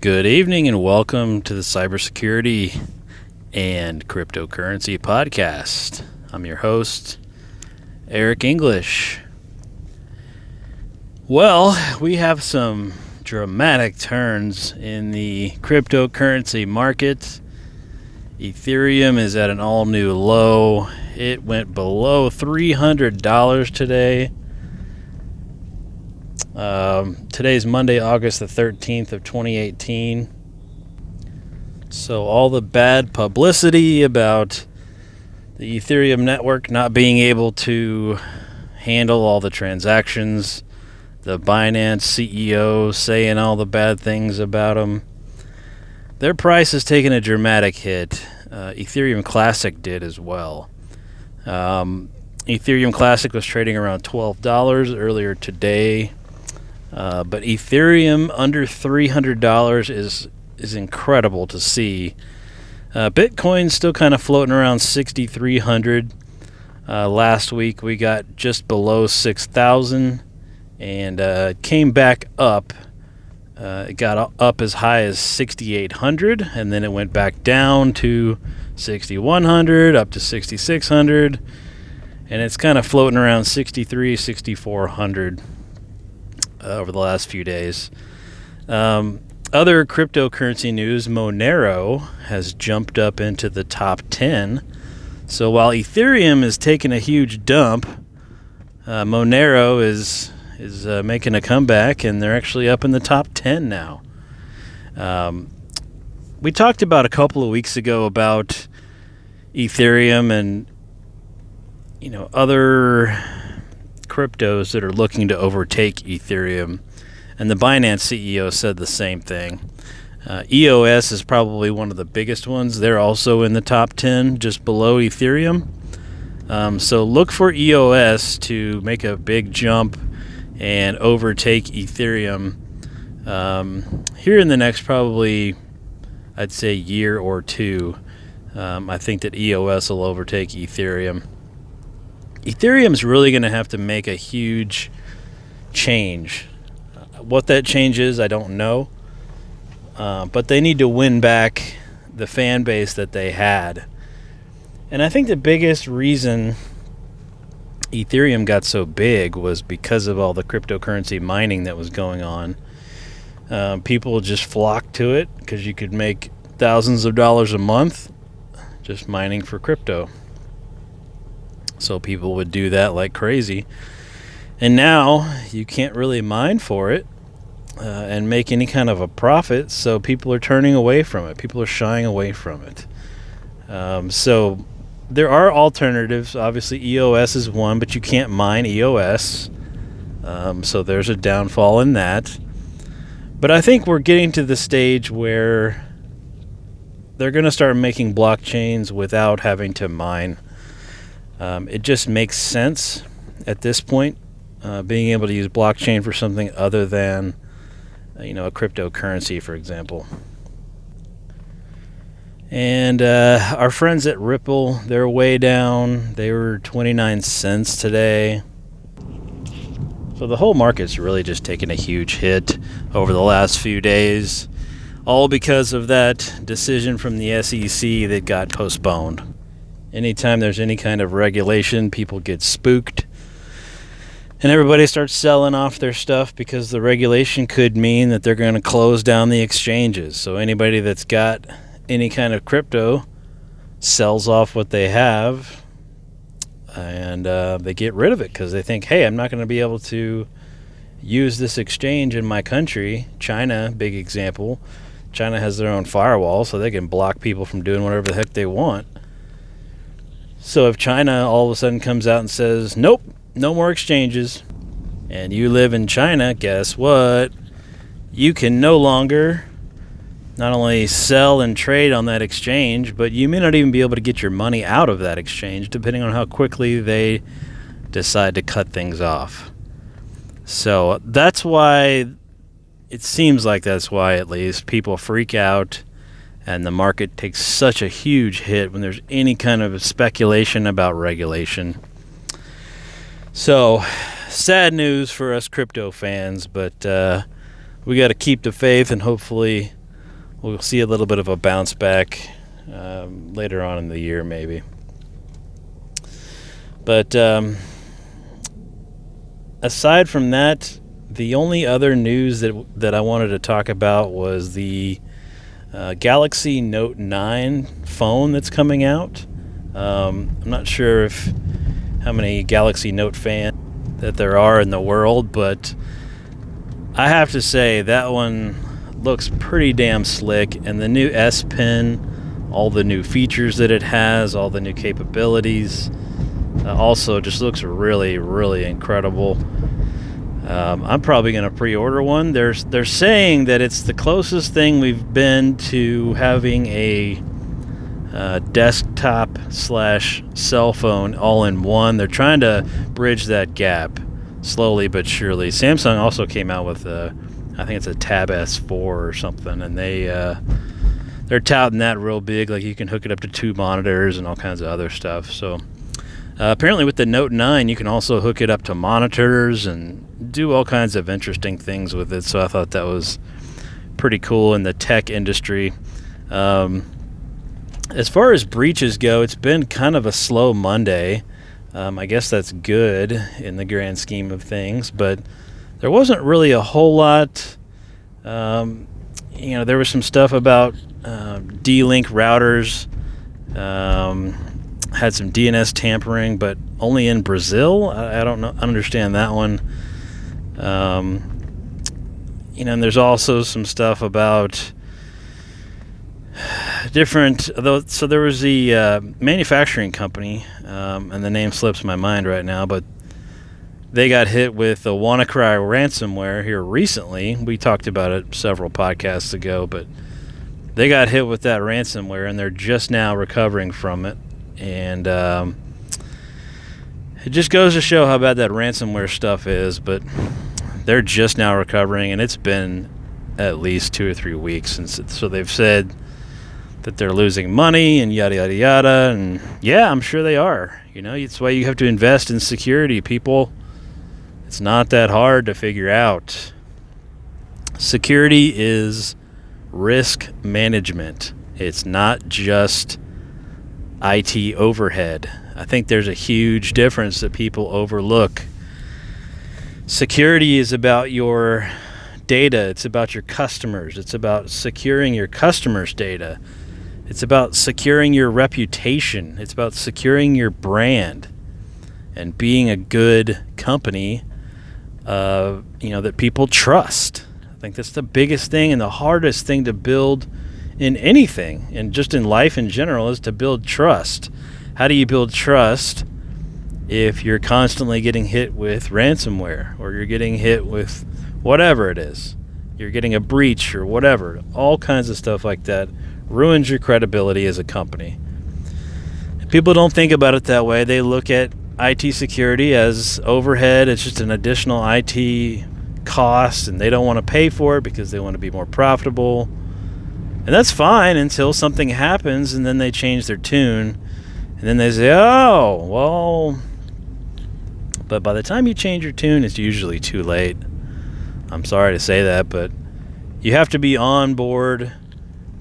Good evening and welcome to the Cybersecurity and Cryptocurrency Podcast. I'm your host, Eric English. Well, we have some dramatic turns in the cryptocurrency market. Ethereum is at an all-new low. It went below $300 today. Today's Monday, August the 13th of 2018. So all the bad publicity about the Ethereum network not being able to handle all the transactions, the Binance CEO saying all the bad things about them, their price has taken a dramatic hit. Ethereum Classic did as well. Ethereum Classic was trading around $12 earlier today. But Ethereum under $300 is incredible to see. Bitcoin's still kind of floating around 6,300. Last week we got just below 6,000 and came back up. It got up as high as 6,800 and then it went back down to 6,100, up to 6,600, and it's kind of floating around 6,300, 6,400. Over the last few days. Other cryptocurrency news, Monero has jumped up into the top 10. So while Ethereum is taking a huge dump, Monero is making a comeback, and they're actually up in the top 10 now. We talked about a couple of weeks ago about Ethereum and other cryptos that are looking to overtake Ethereum, and the Binance CEO said the same thing. EOS is probably one of the biggest ones. They're also in the top 10, just below Ethereum. So look for EOS to make a big jump and overtake Ethereum here in the next probably, I'd say, year or two. I think that EOS will overtake Ethereum. Ethereum's really going to have to make a huge change. What that change is, I don't know. But they need to win back the fan base that they had. And I think the biggest reason Ethereum got so big was because of all the cryptocurrency mining that was going on. People just flocked to it because you could make thousands of dollars a month just mining for crypto. So people would do that like crazy. And now you can't really mine for it and make any kind of a profit, so people are turning away from it. People are shying away from it. So there are alternatives. Obviously, EOS is one, but you can't mine EOS. So there's a downfall in that. But I think we're getting to the stage where they're going to start making blockchains without having to mine. It just makes sense at this point, being able to use blockchain for something other than, a cryptocurrency, for example. And our friends at Ripple, they're way down. They were 29 cents today. So the whole market's really just taken a huge hit over the last few days, all because of that decision from the SEC that got postponed. Anytime there's any kind of regulation, people get spooked. And everybody starts selling off their stuff because the regulation could mean that they're going to close down the exchanges. So anybody that's got any kind of crypto sells off what they have, and they get rid of it because they think, hey, I'm not going to be able to use this exchange in my country. China, big example. China has their own firewall, so they can block people from doing whatever the heck they want. So if China all of a sudden comes out and says, nope, no more exchanges, and you live in China, guess what? You can no longer not only sell and trade on that exchange, but you may not even be able to get your money out of that exchange, depending on how quickly they decide to cut things off. So that's why, it seems like that's why at least, people freak out and the market takes such a huge hit when there's any kind of speculation about regulation. So, sad news for us crypto fans, but we got to keep the faith, and hopefully we'll see a little bit of a bounce back later on in the year, maybe. But aside from that, the only other news that I wanted to talk about was the Galaxy Note 9 phone that's coming out. I'm not sure how many Galaxy Note fans that there are in the world, but I have to say that one looks pretty damn slick, and the new S Pen, all the new features that it has, all the new capabilities, also just looks really, really incredible. I'm probably going to pre-order one. They're saying that it's the closest thing we've been to having a desktop / cell phone all in one. They're trying to bridge that gap slowly but surely. Samsung also came out with I think it's a Tab S4 or something, and they're touting that real big, like you can hook it up to 2 monitors and all kinds of other stuff. So apparently with the Note 9 you can also hook it up to monitors and do all kinds of interesting things with it. So I thought that was pretty cool in the tech industry. As far as breaches go, it's been kind of a slow Monday. I guess that's good in the grand scheme of things, but there wasn't really a whole lot. There was some stuff about D-Link routers, had some DNS tampering, but only in Brazil. I don't understand that one. And there's also some stuff about different. So there was the manufacturing company, and the name slips my mind right now, but they got hit with the WannaCry ransomware here recently. We talked about it several podcasts ago, but they got hit with that ransomware, and they're just now recovering from it. And it just goes to show how bad that ransomware stuff is, but they're just now recovering, and it's been at least 2 or 3 weeks since it. So they've said that they're losing money and yada, yada, yada. And yeah, I'm sure they are. It's why you have to invest in security, people. It's not that hard to figure out. Security is risk management. It's not just IT overhead. I think there's a huge difference that people overlook. Security is about your data. It's about your customers. It's about securing your customers' data. It's about securing your reputation. It's about securing your brand and being a good company that people trust. I think that's the biggest thing and the hardest thing to build in anything, and just in life in general, is to build trust. How do you build trust if you're constantly getting hit with ransomware, or you're getting hit with whatever it is? You're getting a breach or whatever. All kinds of stuff like that ruins your credibility as a company. People don't think about it that way. They look at IT security as overhead. It's just an additional IT cost, and they don't want to pay for it because they want to be more profitable. And that's fine until something happens, and then they change their tune, and then they say, oh, well. But by the time you change your tune, it's usually too late. I'm sorry to say that, but you have to be on board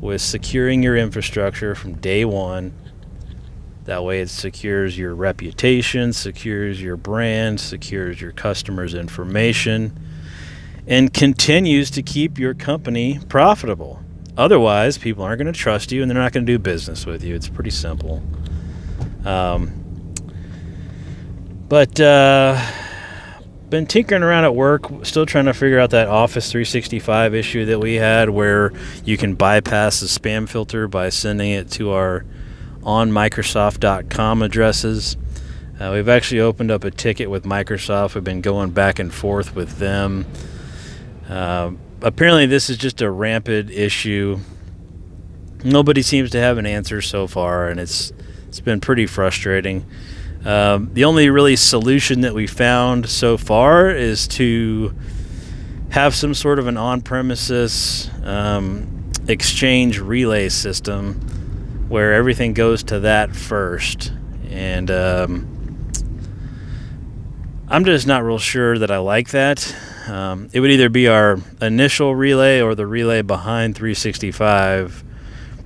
with securing your infrastructure from day one. That way it secures your reputation, secures your brand, secures your customers' information, and continues to keep your company profitable. Otherwise, people aren't going to trust you, and they're not going to do business with you. It's pretty simple. Been tinkering around at work, still trying to figure out that Office 365 issue that we had, where you can bypass the spam filter by sending it to our onmicrosoft.com addresses. We've actually opened up a ticket with Microsoft. We've been going back and forth with them. Apparently this is just a rampant issue. Nobody seems to have an answer so far, and it's been pretty frustrating. The only really solution that we found so far is to have some sort of an on-premises Exchange relay system where everything goes to that first. And I'm just not real sure that I like that. it would either be our initial relay or the relay behind 365.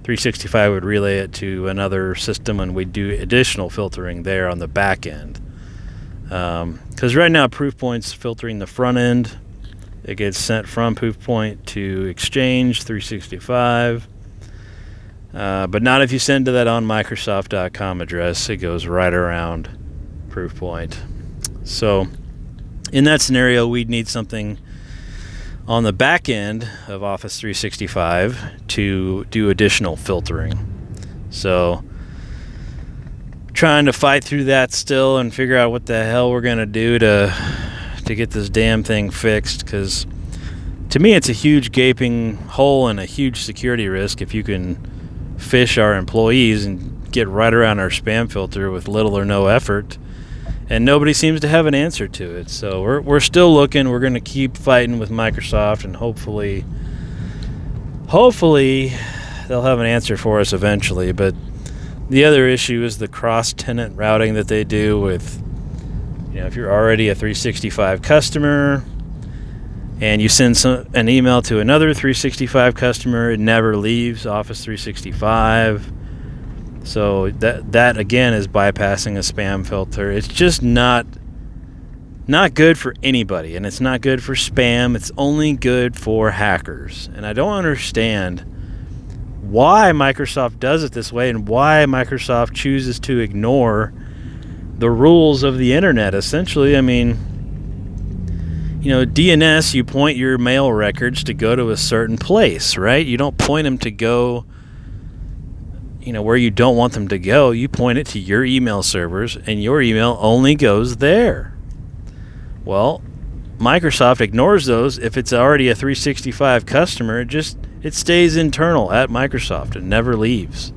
365 would relay it to another system, and we'd do additional filtering there on the back end. Because right now, Proofpoint's filtering the front end. It gets sent from Proofpoint to Exchange 365. But not if you send to that onmicrosoft.com address. It goes right around Proofpoint. So in that scenario, we'd need something on the back end of Office 365 to do additional filtering. So trying to fight through that still and figure out what the hell we're going to do to get this damn thing fixed, because to me it's a huge gaping hole and a huge security risk if you can phish our employees and get right around our spam filter with little or no effort, and nobody seems to have an answer to it. So we're still looking. We're going to keep fighting with Microsoft, and hopefully they'll have an answer for us eventually. But the other issue is the cross-tenant routing that they do with, if you're already a 365 customer and you send an email to another 365 customer, it never leaves Office 365. So that again is bypassing a spam filter. It's just not good for anybody, and it's not good for spam. It's only good for hackers. And I don't understand why Microsoft does it this way, and why Microsoft chooses to ignore the rules of the internet. Essentially, I mean, DNS, you point your mail records to go to a certain place, right? You don't point them to go where you don't want them to go. You point it to your email servers, and your email only goes there. Well, Microsoft ignores those. If it's already a 365 customer, it stays internal at Microsoft and never leaves.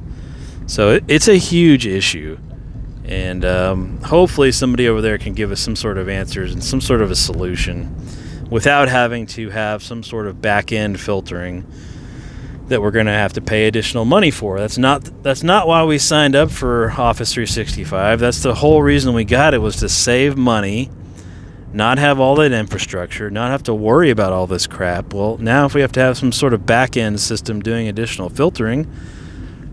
So it's a huge issue, and hopefully somebody over there can give us some sort of answers and some sort of a solution without having to have some sort of back-end filtering that we're going to have to pay additional money for. That's not why we signed up for Office 365. That's the whole reason we got it, was to save money, not have all that infrastructure, not have to worry about all this crap. Well, now if we have to have some sort of back-end system doing additional filtering,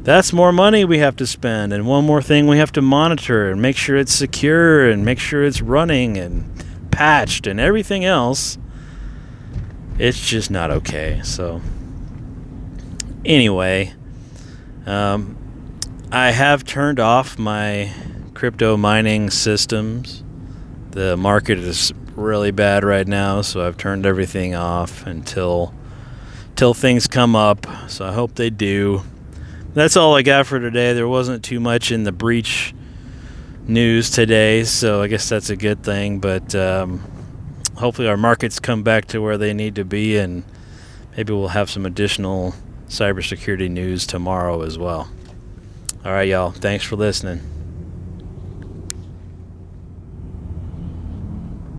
that's more money we have to spend, and one more thing we have to monitor and make sure it's secure and make sure it's running and patched and everything else. It's just not okay. So anyway, I have turned off my crypto mining systems. The market is really bad right now, so I've turned everything off until things come up. So I hope they do. That's all I got for today. There wasn't too much in the breach news today, so I guess that's a good thing. But hopefully our markets come back to where they need to be, and maybe we'll have some additional cybersecurity news tomorrow as well. All right, y'all. Thanks for listening.